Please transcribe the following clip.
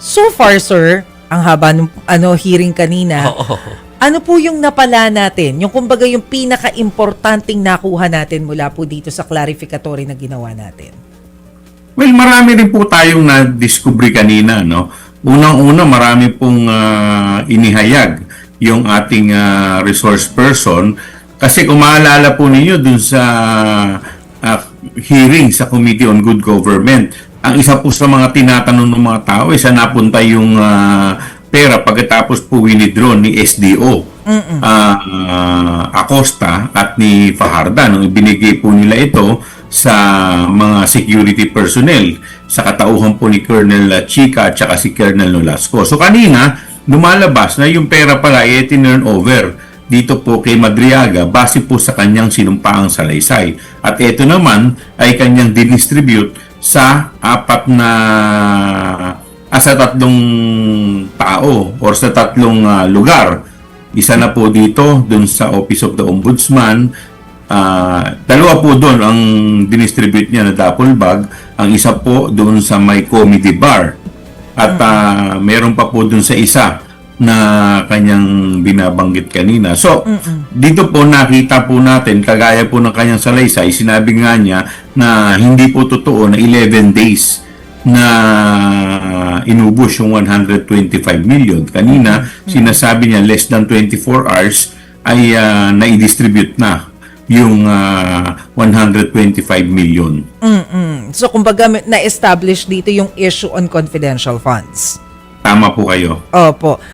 So far, sir, ang haba ng hearing kanina, Oo. ano po yung napala natin? Yung kumbaga yung pinaka-importanting nakuha natin mula po dito sa clarificatory na ginawa natin? Well, marami rin po tayong na-discovery kanina, no? Unang-una, marami pong inihayag yung ating resource person. Kasi kung maalala po ninyo dun sa hearing sa Committee on Good Government, ang isa po sa mga tinatanong ng mga tao ay saan napunta yung pera pagkatapos po winidraw ni SDO Acosta at ni Fajarda nung ibinigay po nila ito sa mga security personnel sa katauhan po ni Colonel Chica at saka si Colonel Nolasco. So kanina, lumalabas na yung pera pala ay tinurn over dito po kay Madriaga base po sa kanyang sinumpaang salaysay. At ito naman ay kanyang dinistribute sa sa tatlong tao or sa tatlong lugar. Isa na po dito dun sa Office of the Ombudsman. Dalawa po doon ang dinistribute niya na duffel bag. Ang isa po doon sa may comedy bar. At meron pa po doon sa isa na kanyang binabanggit kanina. So, dito po nakita po natin, kagaya po ng kanyang salaysay, sinabi nga niya na hindi po totoo na 11 days na inubos yung 125 million. Kanina, sinasabi niya less than 24 hours ay na-distribute na yung 125 million. So, kumbaga, na-establish dito yung issue on confidential funds. Tama po kayo. Opo.